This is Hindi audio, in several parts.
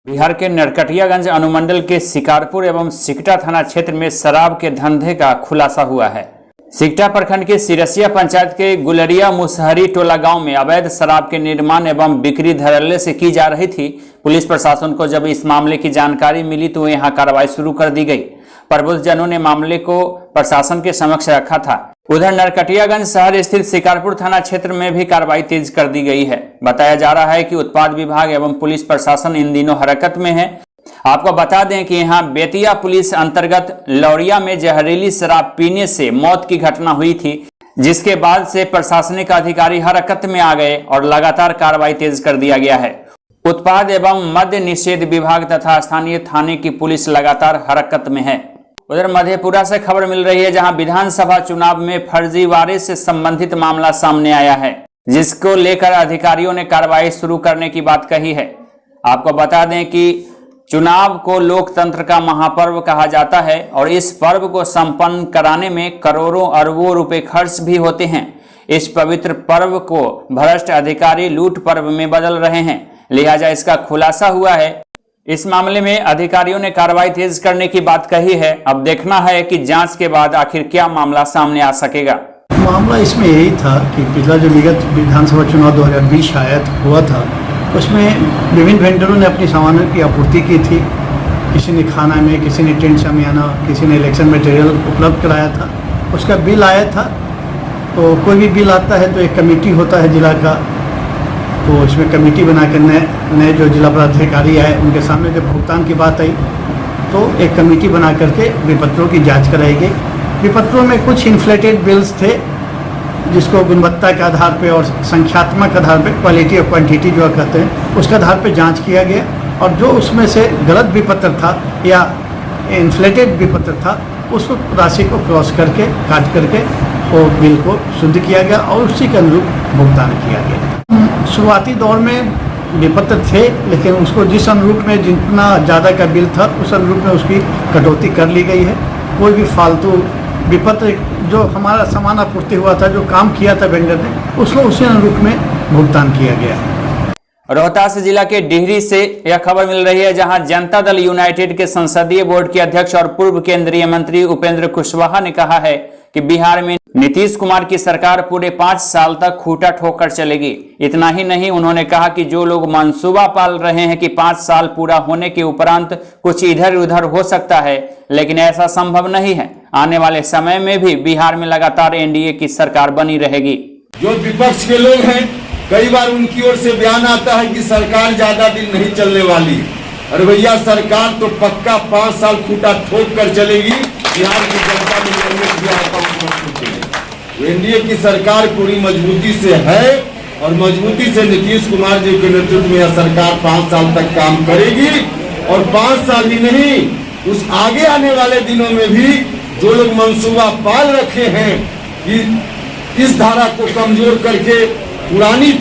बिहार के नरकटियागंज अनुमंडल के शिकारपुर एवं सिकटा थाना क्षेत्र में शराब के धंधे का खुलासा हुआ है। सिकटा प्रखंड के सिरसिया पंचायत के गुलरिया मुसहरी टोला गांव में अवैध शराब के निर्माण एवं बिक्री धड़ल्ले से की जा रही थी। पुलिस प्रशासन को जब इस मामले की जानकारी मिली तो यहां कार्रवाई शुरू कर दी गई। प्रबुद्धजनों ने मामले को प्रशासन के समक्ष रखा था। उधर नरकटियागंज शहर स्थित शिकारपुर थाना क्षेत्र में भी कार्रवाई तेज कर दी गई है। बताया जा रहा है कि उत्पाद विभाग एवं पुलिस प्रशासन इन दिनों हरकत में है। आपको बता दें कि यहां बेतिया पुलिस अंतर्गत लौरिया में जहरीली शराब पीने से मौत की घटना हुई थी, जिसके बाद से प्रशासनिक अधिकारी हरकत में आ गए और लगातार कार्रवाई तेज कर दिया गया है। उत्पाद एवं मद्य निषेध विभाग तथा स्थानीय थाने की पुलिस लगातार हरकत में है। उधर मधेपुरा से खबर मिल रही है, जहां विधानसभा चुनाव में फर्जीवाड़े से संबंधित मामला सामने आया है, जिसको लेकर अधिकारियों ने कार्रवाई शुरू करने की बात कही है। आपको बता दें कि चुनाव को लोकतंत्र का महापर्व कहा जाता है और इस पर्व को संपन्न कराने में करोड़ों अरबों रुपए खर्च भी होते हैं। इस पवित्र पर्व को भ्रष्ट अधिकारी लूट पर्व में बदल रहे हैं, लिहाजा इसका खुलासा हुआ है। इस मामले में अधिकारियों ने कार्रवाई तेज करने की बात कही है। अब देखना है कि जांच के बाद आखिर क्या मामला सामने आ सकेगा। मामला इसमें यही था कि पिछला जो विगत विधानसभा चुनाव 2020 शायद हुआ था, उसमें विभिन्न वेंडरों ने अपनी सामानों की आपूर्ति की थी। किसी ने खाना में, किसी ने टेंट शामियाना, किसी ने इलेक्शन मटेरियल उपलब्ध कराया था। उसका बिल आया था। तो कोई भी बिल आता है तो एक कमेटी होता है जिला का, तो इसमें कमेटी बना कर नए जो जिला पदाधिकारी आए उनके सामने जब भुगतान की बात आई तो एक कमेटी बना करके विपत्रों की जांच कराई गई। विपत्रों में कुछ इन्फ्लेटेड बिल्स थे, जिसको गुणवत्ता के आधार पे और संख्यात्मक आधार पे, क्वालिटी और क्वांटिटी जो कहते हैं, उसके आधार पे जांच किया गया और जो उसमें से गलत विपत्र था या इन्फ्लेटेड विपत्र था, उस राशि को क्रॉस करके काट करके वो बिल को शुद्ध किया गया और उसी के अनुरूप भुगतान किया गया। शुरुआती दौर में विपत्र थे, लेकिन उसको जिस अनुरूप में जितना ज़्यादा का बिल था उस अनुरूप में उसकी कटौती कर ली गई है। कोई भी फालतू विपत्र जो हमारा सामान आपूर्ति हुआ था, जो काम किया था वेंडर ने, उसको उसी अनुरूप में भुगतान किया गया है। रोहतास जिला के डिहरी से यह खबर मिल रही है, जहां जनता दल यूनाइटेड के संसदीय बोर्ड के अध्यक्ष और पूर्व केंद्रीय मंत्री उपेंद्र कुशवाहा ने कहा है कि बिहार में नीतीश कुमार की सरकार पूरे 5 साल तक खूंटा ठोककर चलेगी। इतना ही नहीं, उन्होंने कहा कि जो लोग मंसूबा पाल रहे हैं कि 5 साल पूरा होने के उपरांत कुछ इधर उधर हो सकता है, लेकिन ऐसा संभव नहीं है। आने वाले समय में भी बिहार में लगातार एनडीए की सरकार बनी रहेगी। जो विपक्ष के लोग हैं, कई बार उनकी ओर से बयान आता है कि सरकार ज्यादा दिन नहीं चलने वाली। अरे भैया, सरकार तो पक्का 5 साल खूंटा ठोक कर चलेगी। बिहार की जनता में एनडीए की सरकार पूरी मजबूती से है और मजबूती से नीतीश कुमार जी के नेतृत्व में यह सरकार 5 साल तक काम करेगी। और 5 साल ही नहीं, उस आगे आने वाले दिनों में भी जो लोग मंसूबा पाल रखे हैं कि इस धारा को कमजोर करके पुरानी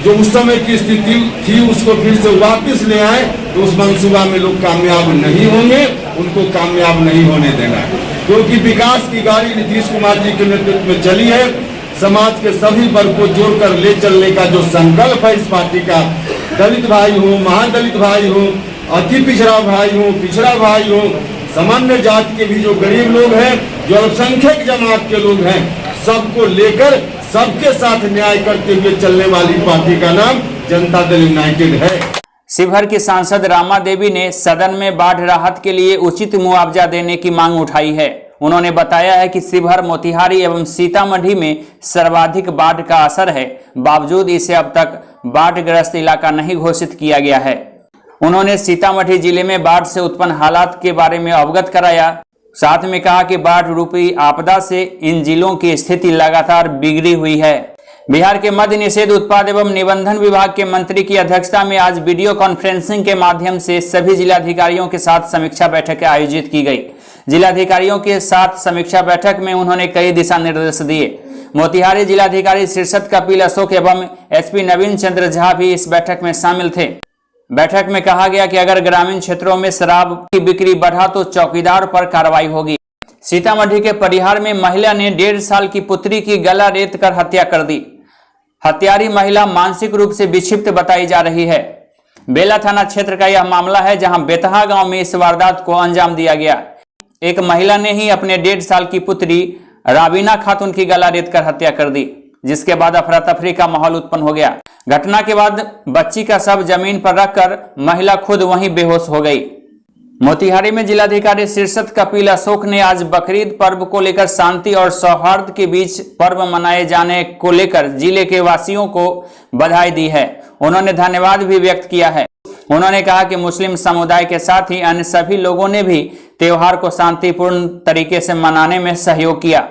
जो उस समय की स्थिति थी उसको फिर से वापस ले आए, तो उस मंसूबा में लोग कामयाब नहीं होंगे। उनको कामयाब नहीं होने देना है, क्योंकि विकास की गाड़ी नीतीश कुमार जी के नेतृत्व में चली है। समाज के सभी वर्ग को जोड़कर ले चलने का जो संकल्प है इस पार्टी का, दलित भाई हो, महादलित भाई हो, अति पिछड़ा भाई हो, पिछड़ा भाई हो, सामान्य जाति के भी जो गरीब लोग हैं, जो अल्पसंख्यक जमात के लोग हैं, सबको लेकर सबके साथ न्याय करते हुए चलने वाली पार्टी का नाम जनता दल यूनाइटेड है। शिवहर की सांसद रामा देवी ने सदन में बाढ़ राहत के लिए उचित मुआवजा देने की मांग उठाई है। उन्होंने बताया है कि शिवहर, मोतिहारी एवं सीतामढ़ी में सर्वाधिक बाढ़ का असर है, बावजूद इसे अब तक बाढ़ग्रस्त इलाका नहीं घोषित किया गया है। उन्होंने सीतामढ़ी जिले में बाढ़ से उत्पन्न हालात के बारे में अवगत कराया। साथ में कहा कि बाढ़ रूपी आपदा से इन जिलों की स्थिति लगातार बिगड़ी हुई है। बिहार के मद्य निषेध, उत्पाद एवं निबंधन विभाग के मंत्री की अध्यक्षता में आज वीडियो कॉन्फ्रेंसिंग के माध्यम से सभी जिलाधिकारियों के साथ समीक्षा बैठक आयोजित की गई। जिलाधिकारियों के साथ समीक्षा बैठक में उन्होंने कई दिशा निर्देश दिए। मोतिहारी जिलाधिकारी शीर्षत कपिल अशोक एवं एसपी नवीन चंद्र झा भी इस बैठक में शामिल थे। बैठक में कहा गया कि अगर ग्रामीण क्षेत्रों में शराब की बिक्री बढ़ा तो चौकीदार पर कार्रवाई होगी। सीतामढ़ी के परिहार में महिला ने 1.5 साल की पुत्री की गला रेत कर हत्या कर दी। हत्यारी महिला मानसिक रूप से विक्षिप्त बताई जा रही है। बेला थाना क्षेत्र का यह मामला है, जहां बेतहा गांव में इस वारदात को अंजाम दिया गया। एक महिला ने ही अपने 1.5 साल की पुत्री राबीना खातून की गला रेत कर हत्या कर दी, जिसके बाद अफरा तफरी का माहौल उत्पन्न हो गया। घटना के बाद बच्ची का शव जमीन पर रखकर महिला खुद वहीं बेहोश हो गई। मोतिहारी में जिलाधिकारी शीर्षत कपिल अशोक ने आज बकरीद पर्व को लेकर शांति और सौहार्द के बीच पर्व मनाए जाने को लेकर जिले के वासियों को बधाई दी है। उन्होंने धन्यवाद भी व्यक्त किया है। उन्होंने कहा कि मुस्लिम समुदाय के साथ ही अन्य सभी लोगों ने भी त्योहार को शांतिपूर्ण तरीके से मनाने में सहयोग किया।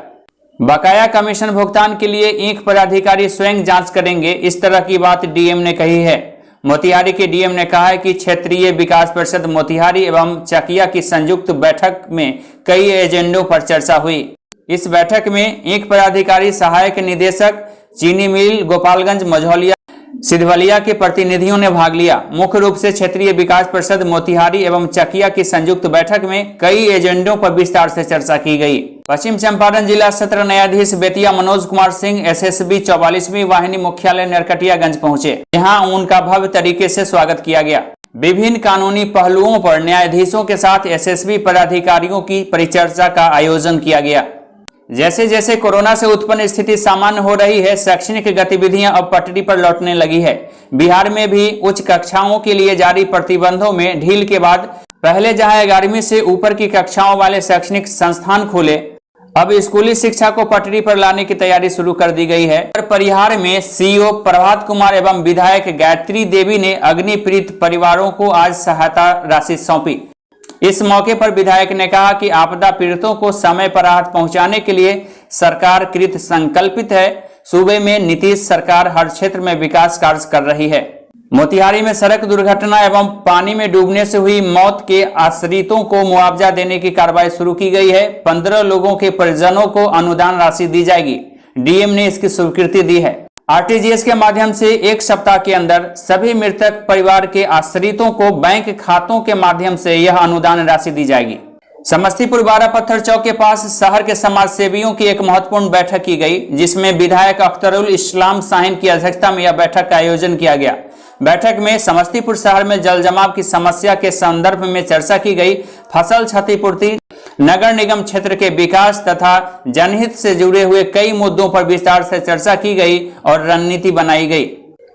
बकाया कमीशन भुगतान के लिए एक पदाधिकारी स्वयं जांच करेंगे, इस तरह की बात डीएम ने कही है। मोतिहारी के डीएम ने कहा है कि क्षेत्रीय विकास परिषद मोतिहारी एवं चकिया की संयुक्त बैठक में कई एजेंडों पर चर्चा हुई। इस बैठक में एक पदाधिकारी, सहायक निदेशक, चीनी मिल, गोपालगंज, मझौलिया, सिधवलिया के प्रतिनिधियों ने भाग लिया। मुख्य रूप से क्षेत्रीय विकास परिषद मोतिहारी एवं चकिया की संयुक्त बैठक में कई एजेंडों पर विस्तार से चर्चा की गई। पश्चिम चंपारण जिला सत्र न्यायाधीश बेतिया मनोज कुमार सिंह एसएसबी 44वीं वाहिनी मुख्यालय नरकटियागंज पहुंचे। यहाँ उनका भव्य तरीके से स्वागत किया गया। विभिन्न कानूनी पहलुओं पर न्यायाधीशों के साथ एसएसबी पदाधिकारियों की परिचर्चा का आयोजन किया गया। जैसे जैसे कोरोना से उत्पन्न स्थिति सामान्य हो रही है, शैक्षणिक गतिविधियां अब पटरी पर लौटने लगी है। बिहार में भी उच्च कक्षाओं के लिए जारी प्रतिबंधों में ढील के बाद पहले जहां 11वीं से ऊपर की कक्षाओं वाले शैक्षणिक संस्थान खुले, अब स्कूली शिक्षा को पटरी पर लाने की तैयारी शुरू कर दी गई है। परिहार में सीईओ प्रभात कुमार एवं विधायक गायत्री देवी ने अग्निपीड़ित परिवारों को आज सहायता राशि सौंपी। इस मौके पर विधायक ने कहा कि आपदा पीड़ितों को समय पर राहत पहुंचाने के लिए सरकार कृत संकल्पित है। सूबे में नीतीश सरकार हर क्षेत्र में विकास कार्य कर रही है। मोतिहारी में सड़क दुर्घटना एवं पानी में डूबने से हुई मौत के आश्रितों को मुआवजा देने की कार्रवाई शुरू की गई है। 15 लोगों के परिजनों को अनुदान राशि दी जाएगी। डीएम ने इसकी स्वीकृति दी है। आरटीजीएस के माध्यम से 1 सप्ताह के अंदर सभी मृतक परिवार के आश्रितों को बैंक खातों के माध्यम से यह अनुदान राशि दी जाएगी। समस्तीपुर 12 पत्थर चौक के पास शहर के समाज सेवियों की एक महत्वपूर्ण बैठक की गई, जिसमें विधायक अख्तरुल इस्लाम शाहीन की अध्यक्षता में यह बैठक का आयोजन किया गया। बैठक में समस्तीपुर शहर में जल जमाव की समस्या के संदर्भ में चर्चा की गई। फसल क्षतिपूर्ति, नगर निगम क्षेत्र के विकास तथा जनहित से जुड़े हुए कई मुद्दों पर विस्तार से चर्चा की गई और रणनीति बनाई गई।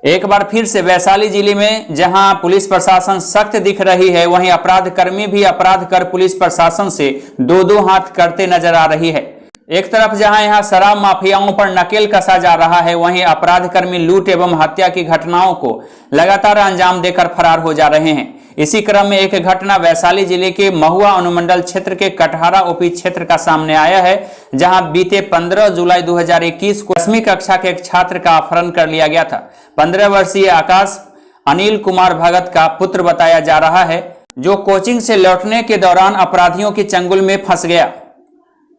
एक बार फिर से वैशाली जिले में जहां पुलिस प्रशासन सख्त दिख रही है, वहीं अपराध कर्मी भी अपराध कर पुलिस प्रशासन से दो हाथ करते नजर आ रही है। एक तरफ जहां यहां शराब माफियाओं पर नकेल कसा जा रहा है, वहीं अपराध कर्मी लूट एवं हत्या की घटनाओं को लगातार अंजाम देकर फरार हो जा रहे हैं। इसी क्रम में एक घटना वैशाली जिले के महुआ अनुमंडल क्षेत्र के कटहरा ओपी क्षेत्र का सामने आया है, जहां बीते 15 जुलाई 2021 को 10वीं कक्षा के एक छात्र का अपहरण कर लिया गया था। 15 वर्षीय आकाश अनिल कुमार भगत का पुत्र बताया जा रहा है, जो कोचिंग से लौटने के दौरान अपराधियों के चंगुल में फंस गया।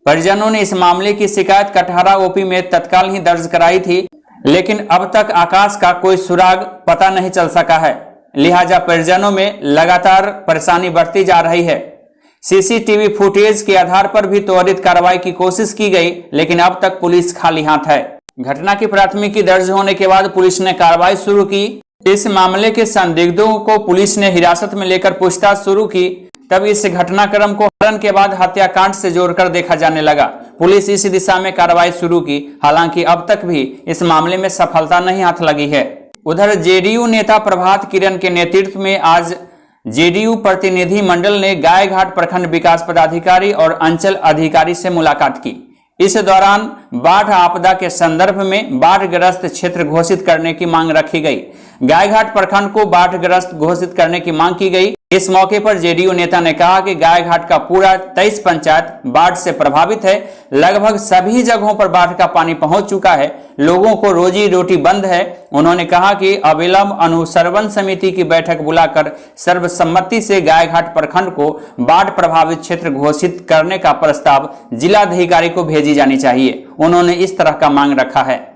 परिजनों ने इस मामले की शिकायत कटहरा ओपी में तत्काल ही दर्ज कराई थी, लेकिन अब तक आकाश का कोई सुराग पता नहीं चल सका है। लिहाजा परिजनों में लगातार परेशानी बढ़ती जा रही है। सीसीटीवी फुटेज के आधार पर भी त्वरित कार्रवाई की कोशिश की गई, लेकिन अब तक पुलिस खाली हाथ है। घटना की प्राथमिकी दर्ज होने के बाद पुलिस ने कार्रवाई शुरू की। इस मामले के संदिग्धों को पुलिस ने हिरासत में लेकर पूछताछ शुरू की। तब इस घटनाक्रम को हत्या के बाद हत्याकांड से जोड़कर देखा जाने लगा। पुलिस इस दिशा में कार्रवाई शुरू की, हालांकि अब तक भी इस मामले में सफलता नहीं हाथ लगी है। उधर जेडीयू नेता प्रभात किरण के नेतृत्व में आज जेडीयू प्रतिनिधि मंडल ने गायघाट प्रखंड विकास पदाधिकारी और अंचल अधिकारी से मुलाकात की। इस दौरान बाढ़ आपदा के संदर्भ में बाढ़ग्रस्त क्षेत्र घोषित करने की मांग रखी गई। गायघाट प्रखंड को बाढ़ग्रस्त घोषित करने की मांग की गई। इस मौके पर जेडीयू नेता ने कहा कि गायघाट का पूरा 23 पंचायत बाढ़ से प्रभावित है। लगभग सभी जगहों पर बाढ़ का पानी पहुंच चुका है। लोगों को रोजी रोटी बंद है। उन्होंने कहा कि अविलंब अनुश्रवण समिति की बैठक बुलाकर सर्वसम्मति से गायघाट प्रखंड को बाढ़ प्रभावित क्षेत्र घोषित करने का प्रस्ताव जिलाधिकारी को भेजी जानी चाहिए। उन्होंने इस तरह का मांग रखा है।